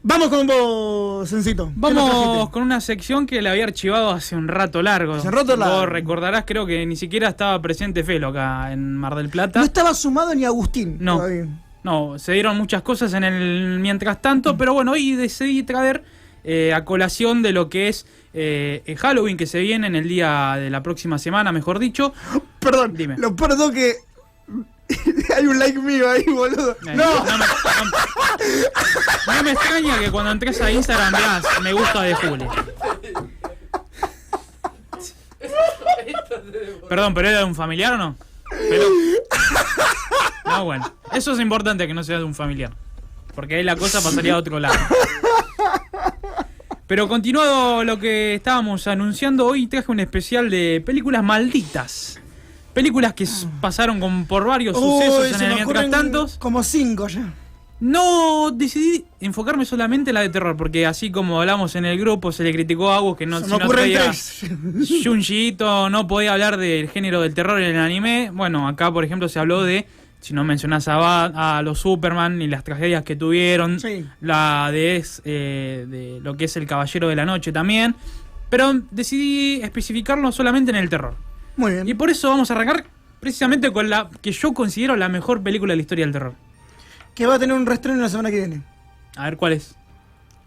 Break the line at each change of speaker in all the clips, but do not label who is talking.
Vamos con vos, Sencito.
Vamos con una sección que la había archivado hace un rato largo.
Hace un rato largo.
Vos recordarás, creo que ni siquiera estaba presente Felo acá en Mar del Plata.
No estaba sumado ni Agustín.
No,
todavía.
no, se dieron muchas cosas en el mientras tanto, pero bueno, hoy decidí traer a colación de lo que es Halloween, que se viene en el día de la próxima semana, mejor dicho.
Perdón,
Dime.
lo perdón que... Hay un like mío ahí, boludo.
No me extraña que cuando entres a Instagram veas me gusta de Juli. Perdón, ¿pero era de un familiar o no? No, bueno. Eso es importante, que no sea de un familiar, porque ahí la cosa pasaría a otro lado. Pero continuado lo que estábamos anunciando, hoy traje un especial de películas malditas. Películas que pasaron por varios sucesos en el mientras tantos.
Como 5 ya.
No decidí enfocarme solamente en la de terror, porque así como hablamos en el grupo, se le criticó a Agus que no,
Se
si
me
no
ocurren
traía
3.
Junjiito, no podía hablar del género del terror en el anime. Bueno, acá por ejemplo se habló de, si no mencionás a los Superman y las tragedias que tuvieron,
Sí.
la de lo que es el Caballero de la Noche también, pero decidí especificarlo solamente en el terror.
Muy bien.
Y por eso vamos a arrancar precisamente con la que yo considero la mejor película de la historia del terror.
Que va a tener un reestreno la semana que viene.
A ver cuál es.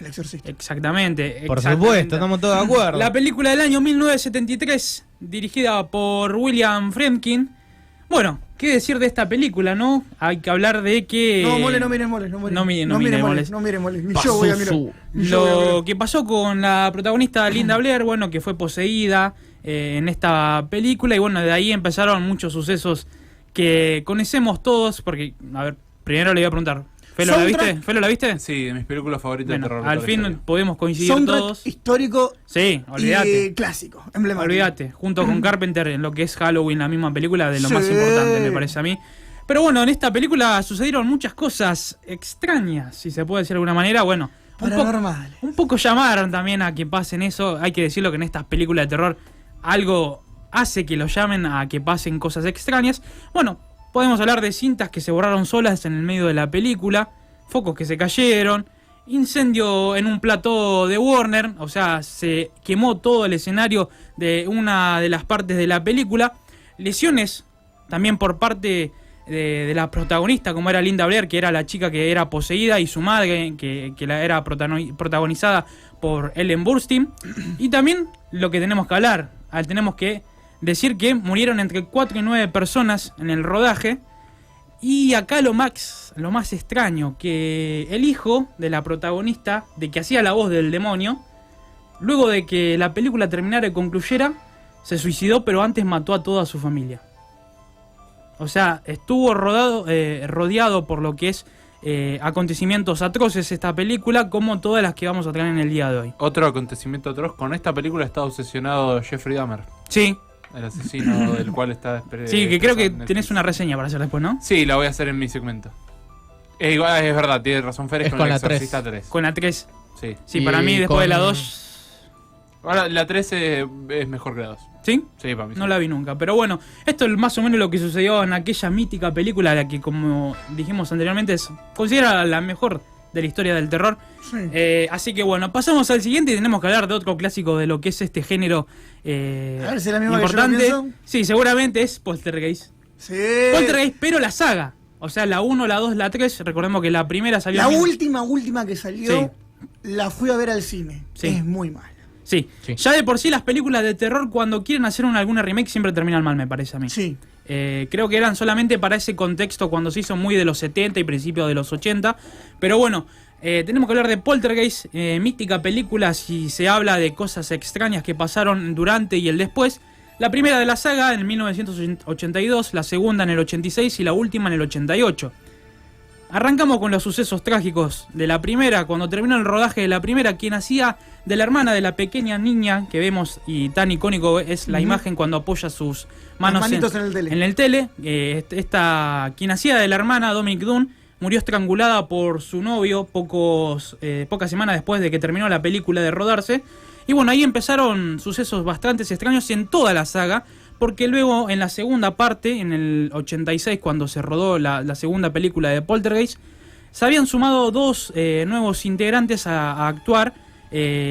El Exorcista.
Exactamente.
Por supuesto, estamos todos de acuerdo.
La película del año 1973, dirigida por William Friedkin. Bueno, ¿qué decir de esta película, no? Hay que hablar de que...
No, mole, no mires moles. No mires moles. No mires moles. Ni yo voy a mirar. Ni yo voy a mirar.
Lo que pasó con la protagonista Linda Blair, bueno, que fue poseída en esta película. Y bueno, de ahí empezaron muchos sucesos que conocemos todos. Porque, a ver, primero le voy a preguntar. ¿Felo la viste? ¿Felo la viste?
Sí, de mis películas favoritas
Bueno,
de terror.
al fin podemos coincidir
Soundtrack
todos.
histórico
Sí, olvídate.
y clásico, emblemático.
Olvídate, junto con Carpenter en lo que es Halloween, la misma película, de lo
Sí.
más importante me parece a mí. Pero bueno, en esta película sucedieron muchas cosas extrañas, si se puede decir de alguna manera. Bueno,
Paranormales.
un poco llamaron también a que pasen eso. Hay que decirlo que en estas películas de terror algo hace que lo llamen a que pasen cosas extrañas. Bueno, podemos hablar de cintas que se borraron solas en el medio de la película, focos que se cayeron, incendio en un plató de Warner, o sea, se quemó todo el escenario de una de las partes de la película, lesiones también por parte de la protagonista, como era Linda Blair, que era la chica que era poseída, y su madre, que la era protagonizada por Ellen Burstyn. Y también lo que tenemos que hablar, tenemos que decir que murieron entre 4 y 9 personas en el rodaje. Y acá lo más extraño, que el hijo de la protagonista, de que hacía la voz del demonio, luego de que la película terminara y concluyera, se suicidó, pero antes mató a toda su familia. O sea, estuvo rodeado por lo que es acontecimientos atroces esta película, como todas las que vamos a traer en el día de hoy.
Otro acontecimiento atroz, con esta película está obsesionado Jeffrey Dahmer,
Sí,
el asesino del cual está...
sí, que creo que
Netflix.
tenés una reseña para hacer después, ¿no?
Sí, la voy a hacer en mi segmento. Es verdad, tiene razón Fer,
Es
con
con
el
la
Exorcista 3.
Con la 3.
Sí.
Sí,
Y
para mí después de la
con-
2...
Ahora, la 3 es mejor que la 2.
¿Sí?
Sí, para mí.
No
sí.
la vi nunca, pero bueno, esto es más o menos lo que sucedió en aquella mítica película, la que, como dijimos anteriormente, es considerada la mejor de la historia del terror.
Sí.
Así que bueno, pasamos al siguiente y tenemos que hablar de otro clásico de lo que es este género
A ver si es la misma que yo
importante.
pienso.
Sí, seguramente es Poltergeist.
Sí.
Poltergeist, pero la saga. O sea, la 1, la 2, la 3. Recordemos que la primera salió...
La
en
última que salió, la fui a ver al cine.
Sí.
Es muy mala.
Sí.
Sí.
Ya de por sí las películas de terror, cuando quieren hacer alguna remake, siempre terminan mal, me parece a mí.
Sí.
Creo que eran solamente para ese contexto cuando se hizo muy de los 70 y principios de los 80. Pero bueno, tenemos que hablar de Poltergeist, mítica película si se habla de cosas extrañas que pasaron durante y el después. La primera de la saga en 1982, la segunda en el 86 y la última en el 88. Arrancamos con los sucesos trágicos de la primera. Cuando terminó el rodaje de la primera, quien hacía de la hermana de la pequeña niña que vemos, y tan icónico es la imagen cuando apoya sus manos
manitos en el tele.
en el tele, quien hacía de la hermana, Dominic Dunn, murió estrangulada por su novio pocas semanas después de que terminó la película de rodarse. Y bueno, ahí empezaron sucesos bastante extraños en toda la saga, porque luego en la segunda parte, en el 86, cuando se rodó la segunda película de Poltergeist, se habían sumado 2 nuevos integrantes a actuar,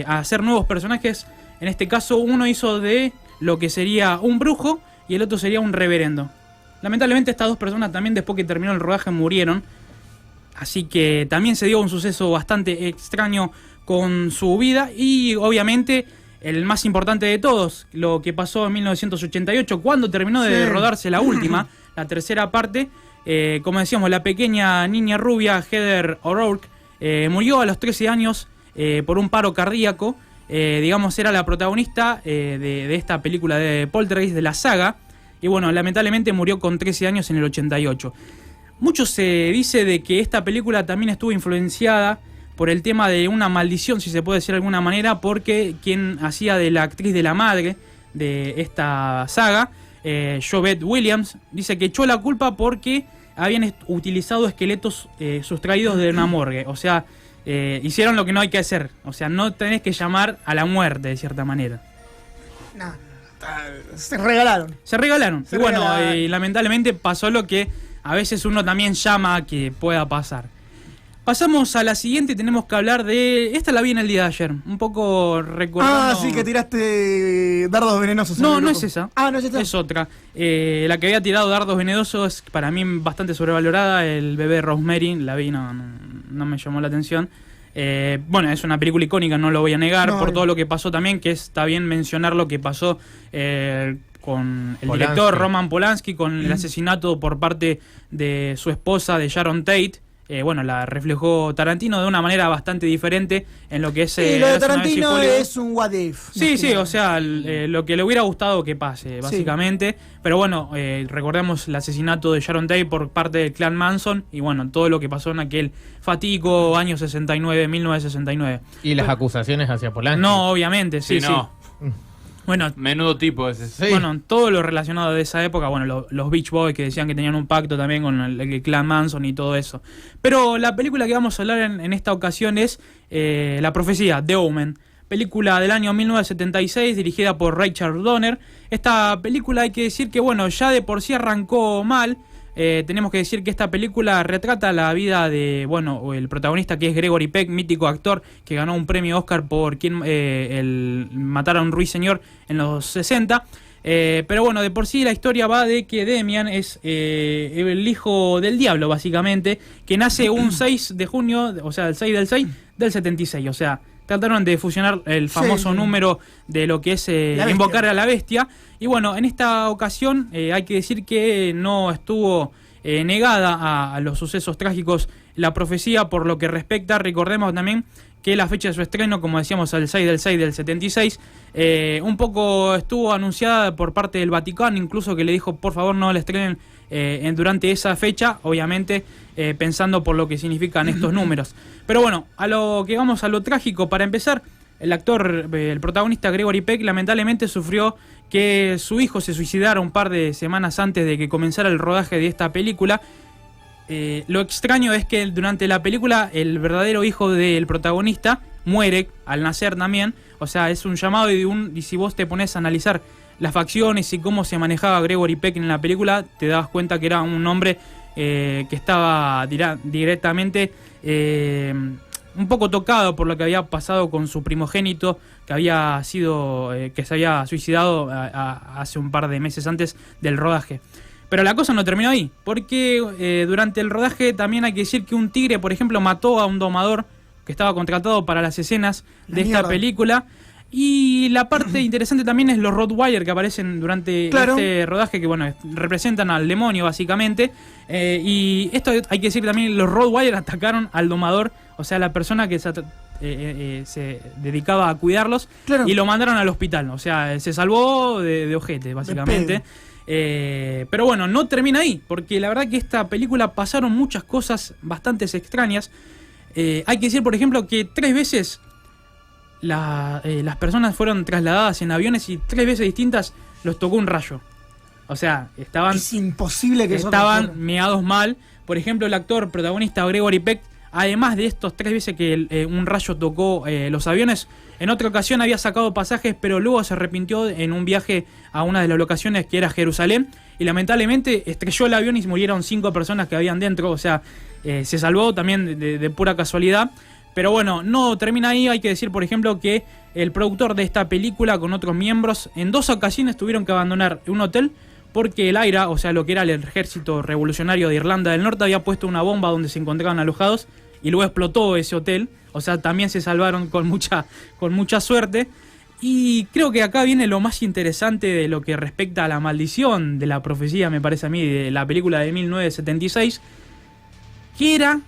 a hacer nuevos personajes. En este caso, uno hizo de lo que sería un brujo y el otro sería un reverendo. Lamentablemente estas 2 personas también, después que terminó el rodaje, murieron. Así que también se dio un suceso bastante extraño con su vida. Y obviamente el más importante de todos, lo que pasó en 1988, cuando terminó de rodarse la última, la tercera parte. Como decíamos, la pequeña niña rubia Heather O'Rourke murió a los 13 años por un paro cardíaco. Digamos, era la protagonista de esta película de Poltergeist, de la saga. Y bueno, lamentablemente murió con 13 años en el 88. Mucho se dice de que esta película también estuvo influenciada por el tema de una maldición, si se puede decir de alguna manera, porque quien hacía de la actriz de la madre de esta saga, JoBeth Williams, dice que echó la culpa porque habían utilizado esqueletos sustraídos de una morgue. O sea, hicieron lo que no hay que hacer. O sea, no tenés que llamar a la muerte, de cierta manera.
No, se regalaron.
Y bueno, lamentablemente pasó lo que a veces uno también llama a que pueda pasar. Pasamos a la siguiente, tenemos que hablar de... Esta la vi en el día de ayer, un poco recordando...
sí, que tiraste dardos venenosos.
No, no es esa.
No es esa.
Es otra. La que había tirado dardos venenosos, para mí bastante sobrevalorada, el bebé Rosemary, la vi, no me llamó la atención. Bueno, es una película icónica, no lo voy a negar, por todo lo que pasó también, que está bien mencionar lo que pasó con el director Roman Polanski, con el asesinato por parte de su esposa, de Sharon Tate. Bueno, la reflejó Tarantino de una manera bastante diferente en lo que es...
lo de Tarantino es un what if.
Sí, o sea, lo que le hubiera gustado que pase, básicamente. Sí. Pero bueno, recordemos el asesinato de Sharon Tate por parte del clan Manson y bueno, todo lo que pasó en aquel fatídico año 1969.
¿Y las acusaciones hacia Polanski?
No, obviamente, sí. Bueno,
menudo tipo ese.
Sí. Bueno, todo lo relacionado de esa época, bueno, los Beach Boys que decían que tenían un pacto también con el clan Manson y todo eso. Pero la película que vamos a hablar en esta ocasión es La Profecía, The Omen. Película del año 1976 dirigida por Richard Donner. Esta película hay que decir que, bueno, ya de por sí arrancó mal. Tenemos que decir que esta película retrata la vida de, bueno, el protagonista, que es Gregory Peck, mítico actor que ganó un premio Oscar por el matar a un ruiseñor en los 60. Pero bueno, de por sí la historia va de que Demian es el hijo del diablo, básicamente, que nace un 6 de junio, o sea, el 6 del 6 del 76. O sea, trataron de fusionar el famoso número de lo que es invocar a la bestia. Y bueno, en esta ocasión hay que decir que no estuvo negada a los sucesos trágicos La Profecía por lo que respecta. Recordemos también que la fecha de su estreno, como decíamos, el 6 del 6 del 76, un poco estuvo anunciada por parte del Vaticano, incluso que le dijo por favor no la estrenen durante esa fecha, obviamente pensando por lo que significan estos números. Pero bueno, a lo que vamos, a lo trágico, para empezar, el actor, el protagonista Gregory Peck, lamentablemente sufrió que su hijo se suicidara un par de semanas antes de que comenzara el rodaje de esta película. Lo extraño es que durante la película el verdadero hijo del protagonista muere al nacer también. O sea, es un llamado y si vos te pones a analizar las facciones y cómo se manejaba Gregory Peck en la película, te das cuenta que era un hombre que estaba directamente un poco tocado por lo que había pasado con su primogénito, que había sido que se había suicidado hace un par de meses antes del rodaje. Pero la cosa no terminó ahí, porque durante el rodaje también hay que decir que un tigre, por ejemplo, mató a un domador que estaba contratado para las escenas de esta película. Y la parte interesante también es los Rottweiler que aparecen durante este rodaje, que bueno, representan al demonio básicamente. Y esto hay que decir también, los Rottweiler atacaron al domador, o sea, la persona que se dedicaba a cuidarlos, y lo mandaron al hospital. O sea, se salvó de ojete, básicamente. Pero bueno, no termina ahí, porque la verdad que esta película pasaron muchas cosas bastante extrañas. Hay que decir, por ejemplo, que 3 veces las personas fueron trasladadas en aviones y 3 veces distintas los tocó un rayo. O sea,
es imposible que
estaban meados mal. Por ejemplo, el actor protagonista Gregory Peck, además de estos 3 veces que un rayo tocó los aviones, en otra ocasión había sacado pasajes, pero luego se arrepintió en un viaje a una de las locaciones que era Jerusalén, y lamentablemente estrelló el avión y murieron 5 personas que habían dentro. O sea, se salvó también de pura casualidad. Pero bueno, no termina ahí. Hay que decir, por ejemplo, que el productor de esta película con otros miembros en 2 ocasiones tuvieron que abandonar un hotel porque el IRA, o sea, lo que era el Ejército Revolucionario de Irlanda del Norte, había puesto una bomba donde se encontraban alojados y luego explotó ese hotel. O sea, también se salvaron con mucha suerte. Y creo que acá viene lo más interesante de lo que respecta a la maldición de la profecía, me parece a mí, de la película de 1976, que era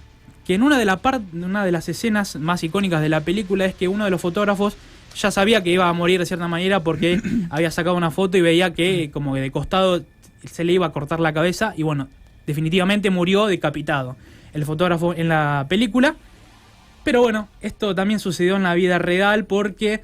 que en una de las escenas más icónicas de la película es que uno de los fotógrafos ya sabía que iba a morir de cierta manera porque había sacado una foto y veía que como que de costado se le iba a cortar la cabeza y bueno, definitivamente murió decapitado el fotógrafo en la película. Pero bueno, esto también sucedió en la vida real porque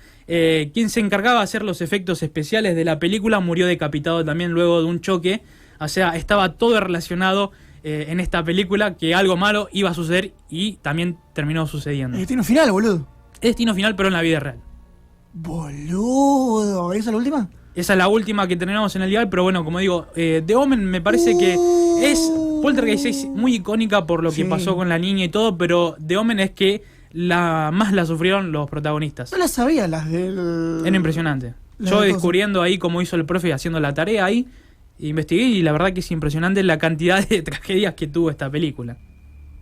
quien se encargaba de hacer los efectos especiales de la película murió decapitado también luego de un choque. O sea, estaba todo relacionado en esta película, que algo malo iba a suceder y también terminó sucediendo.
El destino final, boludo.
Es destino final, pero en la vida real.
Boludo. ¿Esa es la última?
Esa es la última que terminamos en el dial, pero bueno, como digo, The Omen me parece que es... Poltergeist es muy icónica por lo que pasó con la niña y todo, pero The Omen es que más la sufrieron los protagonistas.
No las sabía, las del...
Era impresionante. Yo descubriendo ahí cómo hizo el profe haciendo la tarea ahí, investigué y la verdad que es impresionante la cantidad de tragedias que tuvo esta película.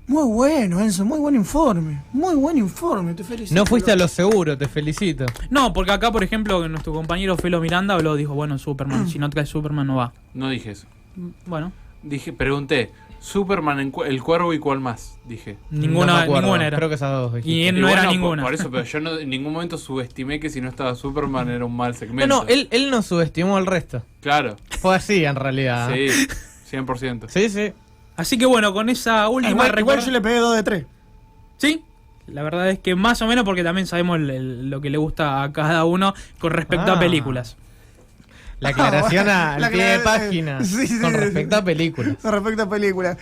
Muy bueno, Enzo, muy buen informe. Muy buen informe, te felicito.
No fuiste a lo seguro, te felicito.
No, porque acá, por ejemplo, nuestro compañero Felo Miranda dijo, bueno, Superman, si no trae Superman no va.
No dije eso.
Bueno.
Pregunté, Superman, el Cuervo y cuál más, dije.
Ninguna era.
Creo que esas dos dijiste.
Y él no era ninguna.
Por eso, pero yo en ningún momento subestimé que si no estaba Superman era un mal segmento.
No, él no subestimó el resto.
Claro.
Fue así en realidad.
Sí, 100%.
Sí.
Así que bueno, con esa última...
Igual yo le pegué 2 de 3.
Sí, la verdad es que más o menos porque también sabemos lo que le gusta a cada uno con respecto a películas.
La aclaración al pie de página con respecto a películas.
Con respecto a películas.